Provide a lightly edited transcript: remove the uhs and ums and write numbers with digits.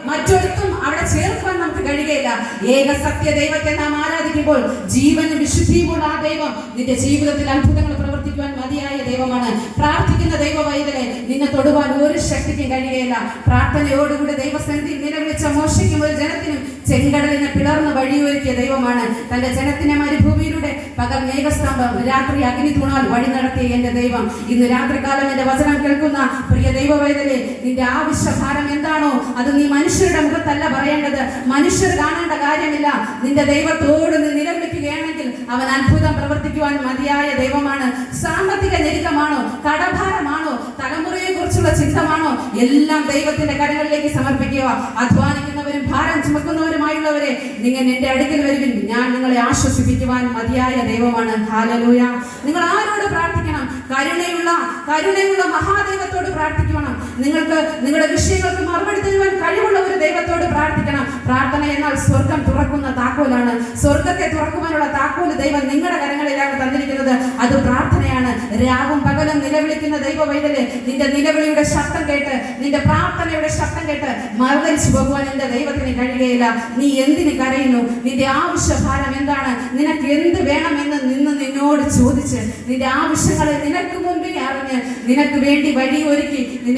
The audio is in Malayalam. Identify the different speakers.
Speaker 1: മറ്റൊരുത്തും അവിടെ ചേർക്കുവാൻ നമുക്ക് കഴിയുകയില്ല. ഏക സത്യ ദൈവത്തെ നാം ആരാധിക്കുമ്പോൾ ജീവനും വിശുദ്ധിയുമുള്ള ആ ദൈവം നിന്റെ ജീവിതത്തിൽ അത്ഭുതങ്ങൾ പ്രവർത്തിക്കുവാൻ മതിയായ ദൈവമാണ്. പ്രാർത്ഥിക്കുന്ന ദൈവ വൈതലെ നിന്നെ തൊടുവാൻ ഒരു ശക്തിക്കും കഴിയുകയില്ല. പ്രാർത്ഥനയോടുകൂടി ദൈവസന്നിധിയിൽ നിലവിളിച്ച മോശയ്ക്കും ഒരു ജനത്തിനും ചെങ്കടലിനെ പിളർന്ന് വഴിയൊരുക്കിയ ദൈവമാണ്. തന്റെ ജനത്തിനെ മരുഭൂമിയിലൂടെ പകൽ മേഘസ്തംഭം, രാത്രി അഗ്നിതൂണാൽ വഴി നടത്തിയ എന്റെ ദൈവം. ഇന്ന് രാത്രികാലം എന്റെ വചനം കേൾക്കുന്ന പ്രിയ ദൈവ വൈതലെ, നിന്റെ ആവശ്യഭാരം എന്താണോ അത് നീ മനുഷ്യരുടെ മുഖത്തല്ല പറയേണ്ടത്. മനുഷ്യർ കാണേണ്ട കാര്യമില്ല. നിന്റെ ദൈവത്തോട് നീ നിലവിളിക്കുകയാണെങ്കിൽ അവൻ അത്ഭുതം പ്രവർത്തിക്കുവാൻ മതിയായ ദൈവമാണ്. സാമ്പത്തിക ഞെരുക്കമാണോ, കടഭാരമാണോ, തലമുറയെ കുറിച്ചുള്ള ചിന്തമാണോ, എല്ലാം ദൈവത്തിന്റെ കരങ്ങളിലേക്ക് സമർപ്പിക്കുക. അധ്വാനിക്കുന്നവരും ഭാരം ചുമക്കുന്നവരുമായുള്ളവരെ, നിങ്ങൾ എന്റെ അടുക്കൽ വരുവിൻ, ഞാൻ നിങ്ങളെ ആശ്വസിപ്പിക്കുവാൻ മതിയായ ദൈവമാണ്. ഹല്ലേലൂയ. നിങ്ങൾ ആരോട് പ്രാർത്ഥിക്കണം? കരുണയുള്ള മഹാദൈവത്തോട് പ്രാർത്ഥിക്കണം. നിങ്ങൾക്ക് നിങ്ങളുടെ വിഷയങ്ങൾക്ക് മറുപടി തരുവാൻ കഴിവുള്ള ഒരു ദൈവത്തോട് പ്രാർത്ഥിക്കണം. പ്രാർത്ഥന എന്നാൽ സ്വർഗം തുറക്കുന്ന താക്കോലാണ്. സ്വർഗത്തെ തുറക്കുവാനുള്ള താക്കോല് ദൈവം നിങ്ങളുടെ കരങ്ങളിലാണ് തന്നിരിക്കുന്നത്. അത് പ്രാർത്ഥനയാണ്. രാവും പകലും നിലവിളിക്കുന്ന ദൈവ വൈതലെ, നിന്റെ നിലവിളിയുടെ ശബ്ദം കേട്ട്, നിന്റെ പ്രാർത്ഥനയുടെ ശബ്ദം കേട്ട് മറുതലിച്ചു പോകുവാൻ എന്റെ ദൈവത്തിന് കഴിയുകയില്ല. നീ എന്തിന് കരയുന്നു? നിന്റെ ആവശ്യഭാരം എന്താണ്? നിനക്ക് എന്ത് വേണമെന്ന് നിന്നോട് ചോദിച്ച് നിന്റെ ആവശ്യങ്ങളെ നിനക്ക് മുൻപേ അറിഞ്ഞ് നിനക്ക് വേണ്ടി വഴി ഒരുക്കി നിന്നെ